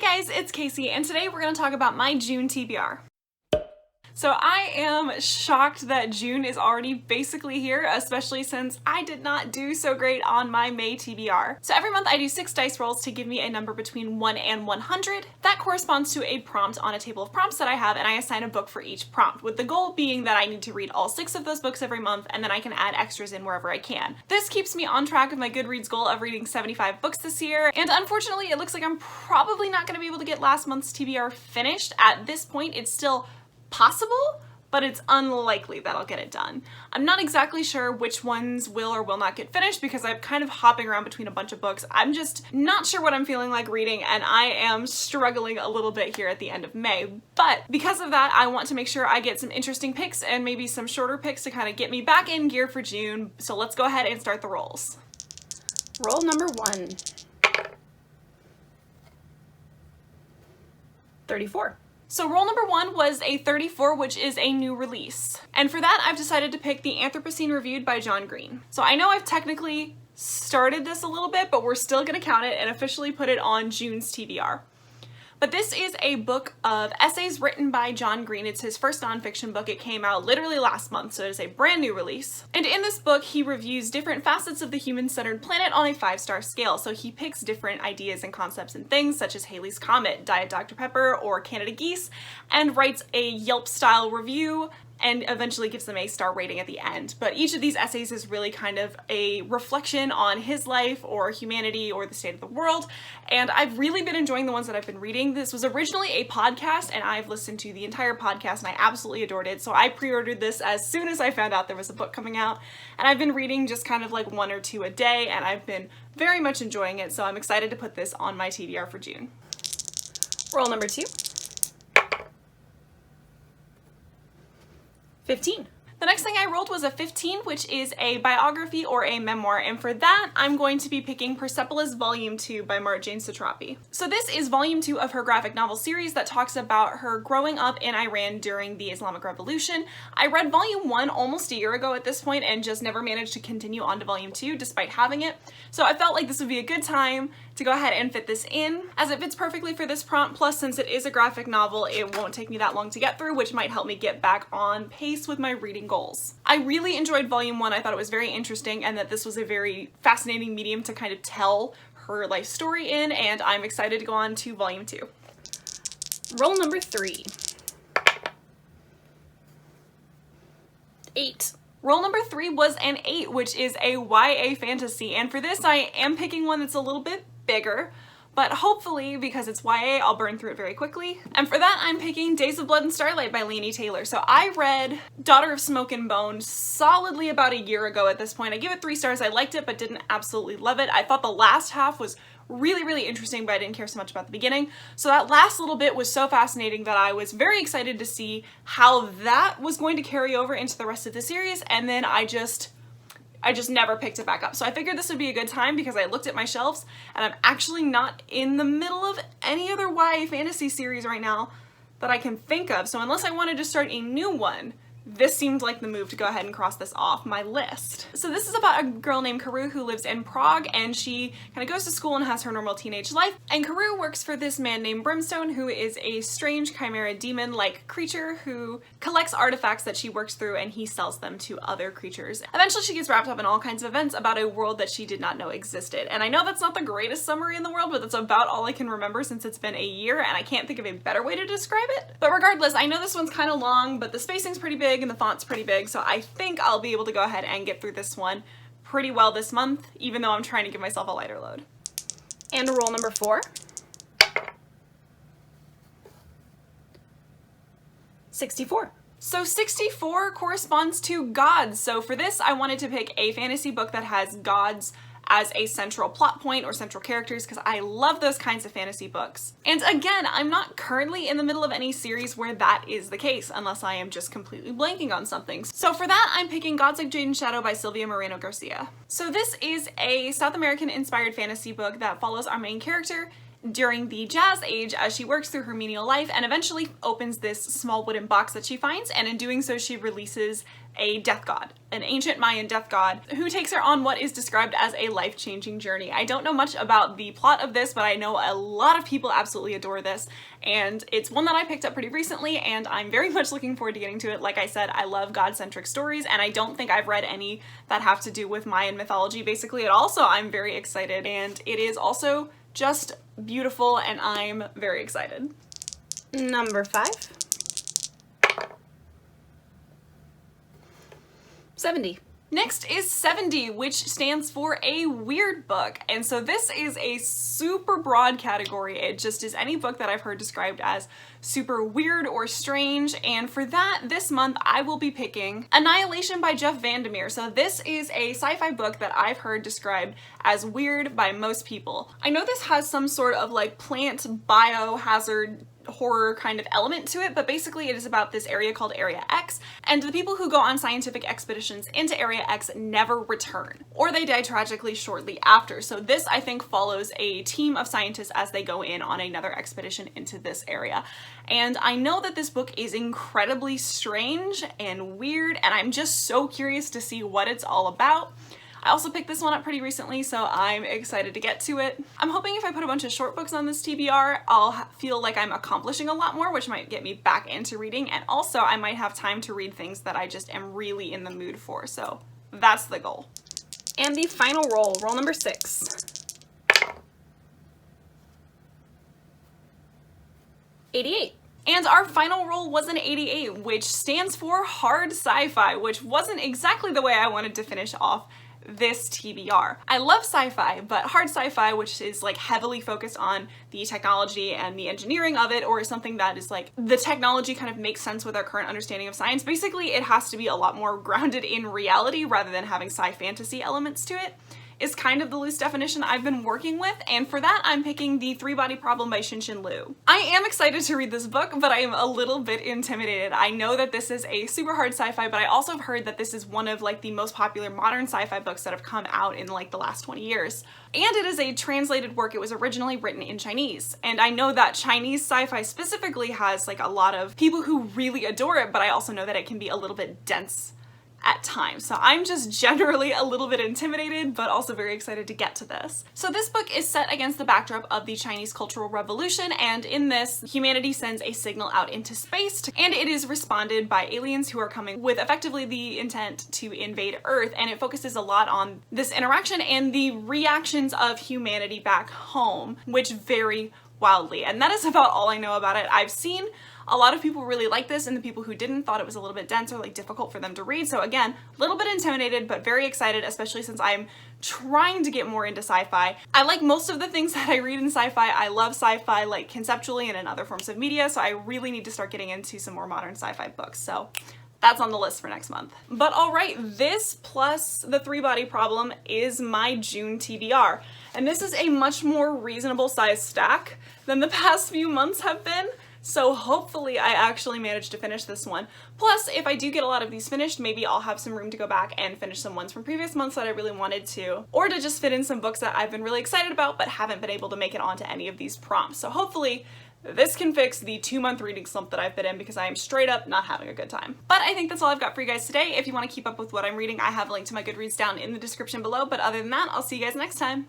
Hi guys, it's Casey, and today we're going to talk about my June TBR. So I am shocked that June is already basically here, especially since I did not do so great on my May TBR. So every month I do 6 dice rolls to give me a number between 1 and 100. That corresponds to a prompt on a table of prompts that I have, and I assign a book for each prompt, with the goal being that I need to read all 6 of those books every month, and then I can add extras in wherever I can. This keeps me on track of my Goodreads goal of reading 75 books this year, and unfortunately it looks like I'm probably not going to be able to get last month's TBR finished. At this point, it's still possible, but it's unlikely that I'll get it done. I'm not exactly sure which ones will or will not get finished because I'm kind of hopping around between a bunch of books. I'm just not sure what I'm feeling like reading, and I am struggling a little bit here at the end of May. But because of that, I want to make sure I get some interesting picks and maybe some shorter picks to kind of get me back in gear for June. So let's go ahead and start the rolls. Roll number 1. 34. So roll number 1 was a 34, which is a new release. And for that, I've decided to pick the Anthropocene Reviewed by John Green. So I know I've technically started this a little bit, but we're still gonna count it and officially put it on June's TBR. But this is a book of essays written by John Green. It's his first nonfiction book. It came out literally last month, so it is a brand new release. And in this book, he reviews different facets of the human-centered planet on a 5-star scale. So he picks different ideas and concepts and things, such as Halley's Comet, Diet Dr. Pepper, or Canada Geese, and writes a Yelp-style review and eventually gives them a star rating at the end. But each of these essays is really kind of a reflection on his life or humanity or the state of the world, and I've really been enjoying the ones that I've been reading. This was originally a podcast, and I've listened to the entire podcast and I absolutely adored it, so I pre-ordered this as soon as I found out there was a book coming out, and I've been reading just kind of like 1 or 2 a day, and I've been very much enjoying it, so I'm excited to put this on my TBR for June. Roll number 2. 15. The next thing I rolled was a 15, which is a biography or a memoir, and for that I'm going to be picking Persepolis Volume 2 by Marjane Satrapi. So this is Volume 2 of her graphic novel series that talks about her growing up in Iran during the Islamic Revolution. I read Volume 1 almost a year ago at this point and just never managed to continue on to Volume 2 despite having it, so I felt like this would be a good time to go ahead and fit this in, as it fits perfectly for this prompt, plus since it is a graphic novel, it won't take me that long to get through, which might help me get back on pace with my reading goals. I really enjoyed Volume 1, I thought it was very interesting and that this was a very fascinating medium to kind of tell her life story in, and I'm excited to go on to Volume 2. Roll number 3. 8. Roll number 3 was an 8, which is a YA fantasy, and for this I am picking one that's a little bit bigger, but hopefully, because it's YA, I'll burn through it very quickly. And for that, I'm picking Days of Blood and Starlight by Laini Taylor. So I read Daughter of Smoke and Bone solidly about a year ago at this point. I give it 3 stars. I liked it, but didn't absolutely love it. I thought the last half was really interesting, but I didn't care so much about the beginning. So that last little bit was so fascinating that I was very excited to see how that was going to carry over into the rest of the series, and then I just never picked it back up. So I figured this would be a good time because I looked at my shelves and I'm actually not in the middle of any other YA fantasy series right now that I can think of. So unless I wanted to start a new one, this seemed like the move to go ahead and cross this off my list. So this is about a girl named Karu who lives in Prague, and she kind of goes to school and has her normal teenage life. And Karu works for this man named Brimstone, who is a strange chimera demon-like creature who collects artifacts that she works through and he sells them to other creatures. Eventually she gets wrapped up in all kinds of events about a world that she did not know existed. And I know that's not the greatest summary in the world, but that's about all I can remember since it's been a year and I can't think of a better way to describe it. But regardless, I know this one's kind of long, but the spacing's pretty big and the font's pretty big, so I think I'll be able to go ahead and get through this one pretty well this month, even though I'm trying to give myself a lighter load. And roll number 4. 64. So 64 corresponds to gods. So for this, I wanted to pick a fantasy book that has gods as a central plot point or central characters because I love those kinds of fantasy books. And again, I'm not currently in the middle of any series where that is the case, unless I am just completely blanking on something. So for that, I'm picking Gods Like Jade and Shadow by Silvia Moreno Garcia. So this is a South American inspired fantasy book that follows our main character during the Jazz Age as she works through her menial life and eventually opens this small wooden box that she finds, and in doing so she releases a death god, an ancient Mayan death god, who takes her on what is described as a life-changing journey. I don't know much about the plot of this, but I know a lot of people absolutely adore this, and it's one that I picked up pretty recently, and I'm very much looking forward to getting to it. Like I said, I love god-centric stories, and I don't think I've read any that have to do with Mayan mythology basically at all, so I'm very excited, and it is also just beautiful, and I'm very excited. Number 5. 70. Next is 70, which stands for a weird book. And so this is a super broad category. It just is any book that I've heard described as super weird or strange. And for that, this month, I will be picking Annihilation by Jeff Vandermeer. So this is a sci-fi book that I've heard described as weird by most people. I know this has some sort of like plant biohazard horror kind of element to it, but basically it is about this area called Area X, and the people who go on scientific expeditions into Area X never return, or they die tragically shortly after. So this, I think, follows a team of scientists as they go in on another expedition into this area. And I know that this book is incredibly strange and weird, and I'm just so curious to see what it's all about. I also picked this one up pretty recently, so I'm excited to get to it. I'm hoping if I put a bunch of short books on this TBR, I'll feel like I'm accomplishing a lot more, which might get me back into reading, and also I might have time to read things that I just am really in the mood for, so that's the goal. And the final roll, roll number 6. 88. And our final roll was an 88, which stands for hard sci-fi, which wasn't exactly the way I wanted to finish off this TBR. I love sci-fi, but hard sci-fi, which is like heavily focused on the technology and the engineering of it, or something that is like the technology kind of makes sense with our current understanding of science. Basically, it has to be a lot more grounded in reality rather than having sci-fantasy elements to it, is kind of the loose definition I've been working with, and for that I'm picking The Three-Body Problem by Shin Liu. I am excited to read this book, but I am a little bit intimidated. I know that this is a super hard sci-fi, but I also have heard that this is one of like the most popular modern sci-fi books that have come out in like the last 20 years. And it is a translated work. It was originally written in Chinese, and I know that Chinese sci-fi specifically has like a lot of people who really adore it, but I also know that it can be a little bit dense at times. So I'm just generally a little bit intimidated, but also very excited to get to this. So this book is set against the backdrop of the Chinese Cultural Revolution, and in this, humanity sends a signal out into space, and it is responded by aliens who are coming with effectively the intent to invade Earth, and it focuses a lot on this interaction and the reactions of humanity back home, which vary wildly. And that is about all I know about it. I've seen a lot of people really like this, and the people who didn't thought it was a little bit dense or like difficult for them to read. So again, a little bit intimidated, but very excited, especially since I'm trying to get more into sci-fi. I like most of the things that I read in sci-fi. I love sci-fi like conceptually and in other forms of media, so I really need to start getting into some more modern sci-fi books. So that's on the list for next month. But all right, this plus The Three-Body Problem is my June TBR. And this is a much more reasonable size stack than the past few months have been. So hopefully I actually managed to finish this one. Plus, if I do get a lot of these finished, maybe I'll have some room to go back and finish some ones from previous months that I really wanted to, or to just fit in some books that I've been really excited about but haven't been able to make it onto any of these prompts. So hopefully this can fix the 2-month reading slump that I've been in, because I am straight up not having a good time. But I think that's all I've got for you guys today. If you want to keep up with what I'm reading, I have a link to my Goodreads down in the description below. But other than that, I'll see you guys next time.